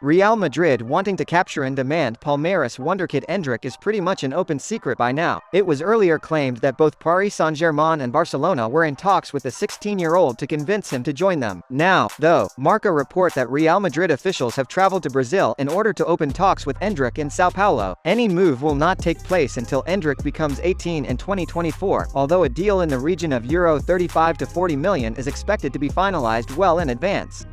Real Madrid wanting to capture and demand Palmeiras wonderkid Endrick is pretty much an open secret by now. It was earlier claimed that both Paris Saint-Germain and Barcelona were in talks with the 16-year-old to convince him to join them. Now, though, Marca report that Real Madrid officials have traveled to Brazil in order to open talks with Endrick in Sao Paulo. Any move will not take place until Endrick becomes 18 in 2024, although a deal in the region of Euro 35 to 40 million is expected to be finalized well in advance.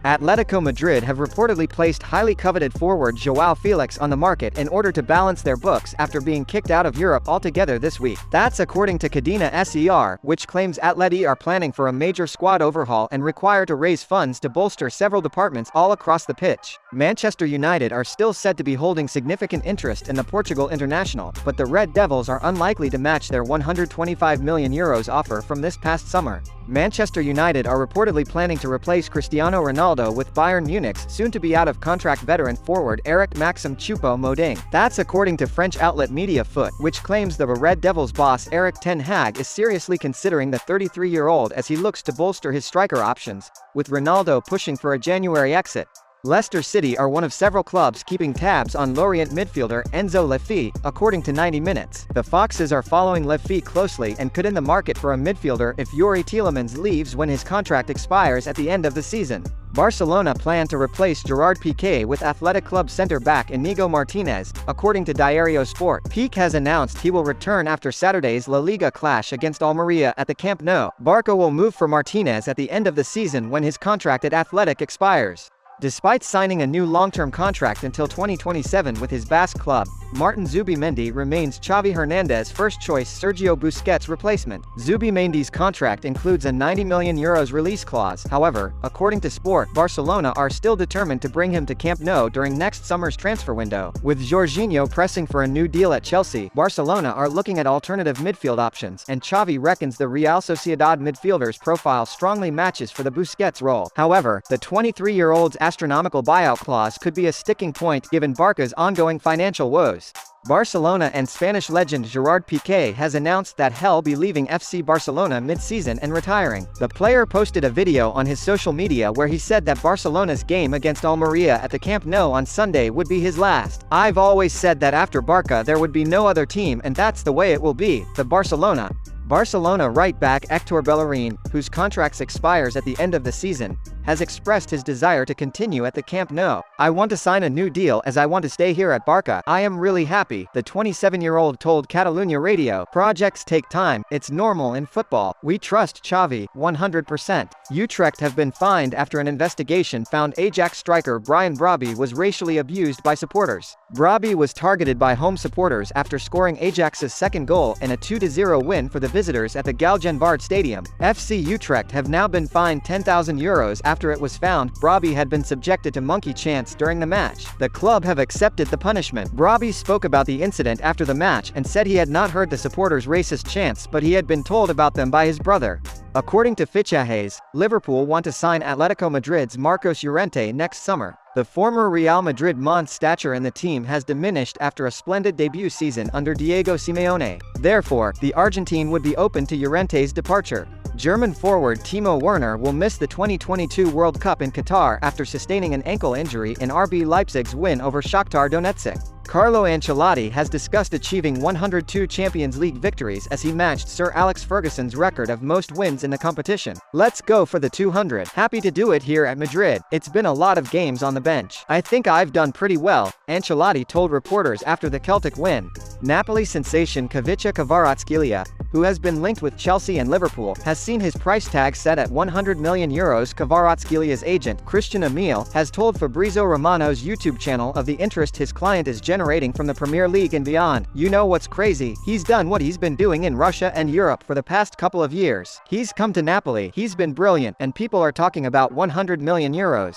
Atletico Madrid have reportedly placed highly coveted forward Joao Felix on the market in order to balance their books after being kicked out of Europe altogether this week. That's according to Cadena SER, which claims Atleti are planning for a major squad overhaul and require to raise funds to bolster several departments all across the pitch. Manchester United are still said to be holding significant interest in the Portugal international, but the Red Devils are unlikely to match their €125 million offer from this past summer. Manchester United are reportedly planning to replace Cristiano Ronaldo with Bayern Munich's soon-to-be out-of-contract veteran forward Eric Maxim Choupo-Moting. That's according to French outlet Media Foot, which claims the Red Devils boss Erik ten Hag is seriously considering the 33-year-old as he looks to bolster his striker options, with Ronaldo pushing for a January exit. Leicester City are one of several clubs keeping tabs on Lorient midfielder Enzo Lafi, according to 90 Minutes. The Foxes are following Lafi closely and could in the market for a midfielder if Youri Tielemans leaves when his contract expires at the end of the season. Barcelona plan to replace Gerard Pique with Athletic Club centre-back Inigo Martinez, according to Diario Sport. Pique has announced he will return after Saturday's La Liga clash against Almeria at the Camp Nou. Barca will move for Martinez at the end of the season when his contract at Athletic expires. Despite signing a new long-term contract until 2027 with his Basque club, Martin Zubimendi remains Xavi Hernandez's first-choice Sergio Busquets replacement. Zubimendi's contract includes a €90 million release clause. However, according to Sport, Barcelona are still determined to bring him to Camp Nou during next summer's transfer window. With Jorginho pressing for a new deal at Chelsea, Barcelona are looking at alternative midfield options, and Xavi reckons the Real Sociedad midfielder's profile strongly matches for the Busquets role. However, the 23-year-old's astronomical buyout clause could be a sticking point given Barca's ongoing financial woes. Barcelona and Spanish legend Gerard Pique has announced that he'll be leaving FC Barcelona mid-season and retiring. The player posted a video on his social media where he said that Barcelona's game against Almeria at the Camp Nou on Sunday would be his last. "I've always said that after Barca there would be no other team and that's the way it will be." The Barcelona right-back Hector Bellerin, whose contract expires at the end of the season, has expressed his desire to continue at the Camp Nou. "I want to sign a new deal as I want to stay here at Barca. I am really happy," the 27-year-old told Catalunya Radio. "Projects take time, it's normal in football. We trust Xavi, 100%. Utrecht have been fined after an investigation found Ajax striker Brian Brobby was racially abused by supporters. Brobby was targeted by home supporters after scoring Ajax's second goal in a 2-0 win for the visitors at the Galgenwaard Stadium. FC Utrecht have now been fined €10,000 after it was found Brobby had been subjected to monkey chants during the match. The club have accepted the punishment. Brobby spoke about the incident after the match and said he had not heard the supporters' racist chants but he had been told about them by his brother. According to Fichajes, Liverpool want to sign Atletico Madrid's Marcos Sorente next summer. The former Real Madrid man's stature in the team has diminished after a splendid debut season under Diego Simeone. Therefore, the Argentine would be open to Llorente's departure. German forward Timo Werner will miss the 2022 World Cup in Qatar after sustaining an ankle injury in RB Leipzig's win over Shakhtar Donetsk. Carlo Ancelotti has discussed achieving 102 Champions League victories as he matched Sir Alex Ferguson's record of most wins in the competition. "Let's go for the 200. Happy to do it here at Madrid. It's been a lot of games on the bench. I think I've done pretty well," Ancelotti told reporters after the Celtic win. Napoli sensation Kavica Kvaratskhelia, who has been linked with Chelsea and Liverpool, has seen his price tag set at €100 million. Kvaratskelia's agent, Christian Emile, has told Fabrizio Romano's YouTube channel of the interest his client is generating from the Premier League and beyond. "You know what's crazy? He's done what he's been doing in Russia and Europe for the past couple of years. He's come to Napoli, he's been brilliant, and people are talking about €100 million.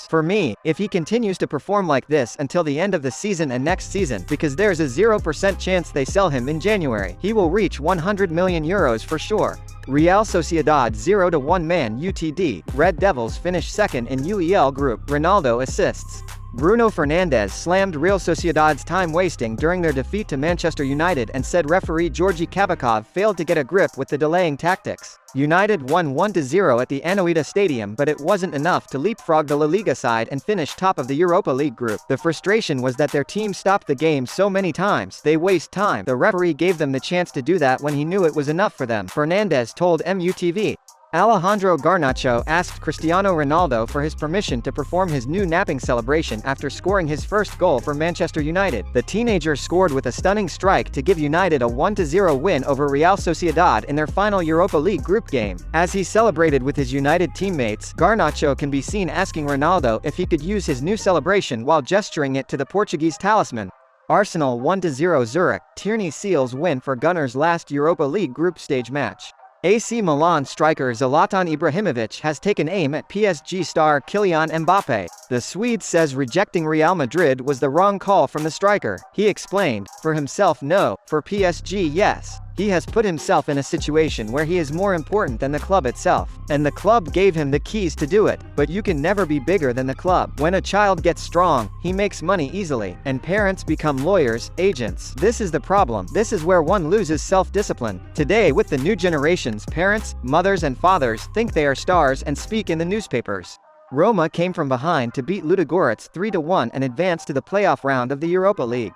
For me, if he continues to perform like this until the end of the season and next season, because there's a 0% chance they sell him in January, he will reach €100 million for sure." Real Sociedad 0-1 Man UTD, Red Devils finish second in UEL Group, Ronaldo assists. Bruno Fernandes slammed Real Sociedad's time wasting during their defeat to Manchester United and said referee Georgi Kabakov failed to get a grip with the delaying tactics. United won 1-0 at the Anoeta Stadium, but it wasn't enough to leapfrog the La Liga side and finish top of the Europa League group. The frustration was that their team stopped the game so many times, they waste time. The referee gave them the chance to do that when he knew it was enough for them, Fernandes told MUTV. Alejandro Garnacho asked Cristiano Ronaldo for his permission to perform his new napping celebration after scoring his first goal for Manchester United. The teenager scored with a stunning strike to give United a 1-0 win over Real Sociedad in their final Europa League group game. As he celebrated with his United teammates, Garnacho can be seen asking Ronaldo if he could use his new celebration while gesturing it to the Portuguese talisman. Arsenal 1-0 Zurich. Tierney Seals win for Gunners' last Europa League group stage match. AC Milan striker Zlatan Ibrahimovic has taken aim at PSG star Kylian Mbappe. The Swede says rejecting Real Madrid was the wrong call from the striker. He explained, "For himself no, for PSG yes. He has put himself in a situation where he is more important than the club itself. And the club gave him the keys to do it. But you can never be bigger than the club. When a child gets strong, he makes money easily. And parents become lawyers, agents. This is the problem. This is where one loses self-discipline. Today with the new generations, parents, mothers and fathers think they are stars and speak in the newspapers." Roma came from behind to beat Ludogorets 3-1 and advance to the playoff round of the Europa League.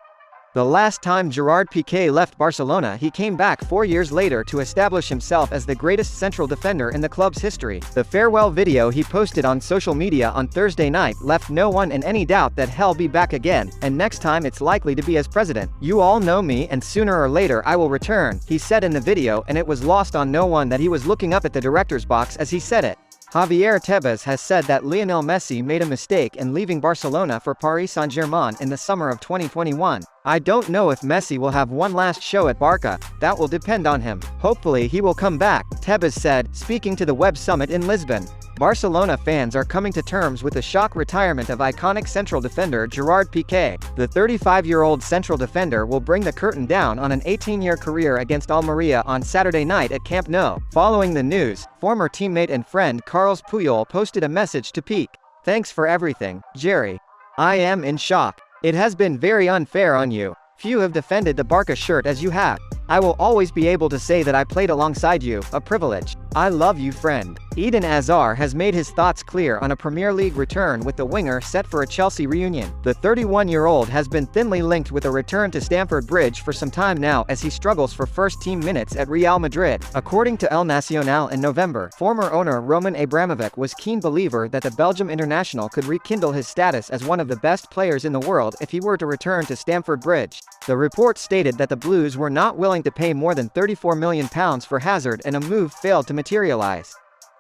The last time Gerard Pique left Barcelona, he came back 4 years later to establish himself as the greatest central defender in the club's history. The farewell video he posted on social media on Thursday night left no one in any doubt that he'll be back again, and next time it's likely to be as president. "You all know me and sooner or later I will return," he said in the video, and it was lost on no one that he was looking up at the director's box as he said it. Javier Tebas has said that Lionel Messi made a mistake in leaving Barcelona for Paris Saint-Germain in the summer of 2021. "I don't know if Messi will have one last show at Barca, that will depend on him. Hopefully he will come back," Tebas said, speaking to the Web Summit in Lisbon. Barcelona fans are coming to terms with the shock retirement of iconic central defender Gerard Pique. The 35-year-old central defender will bring the curtain down on an 18-year career against Almeria on Saturday night at Camp Nou. Following the news, former teammate and friend Carlos Puyol posted a message to Pique. "Thanks for everything, Jerry. I am in shock. It has been very unfair on you. Few have defended the Barca shirt as you have. I will always be able to say that I played alongside you, a privilege. I love you, friend." Eden Hazard has made his thoughts clear on a Premier League return, with the winger set for a Chelsea reunion. The 31-year-old has been thinly linked with a return to Stamford Bridge for some time now as he struggles for first-team minutes at Real Madrid. According to El Nacional in November, former owner Roman Abramovich was keen believer that the Belgium international could rekindle his status as one of the best players in the world if he were to return to Stamford Bridge. The report stated that the Blues were not willing to pay more than £34 million for Hazard, and a move failed to materialize.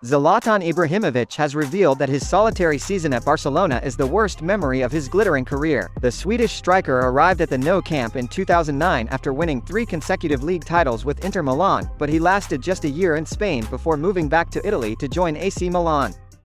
Zlatan Ibrahimovic has revealed that his solitary season at Barcelona is the worst memory of his glittering career. The Swedish striker arrived at the Nou Camp in 2009 after winning 3 consecutive league titles with Inter Milan, but he lasted just a year in Spain before moving back to Italy to join AC Milan.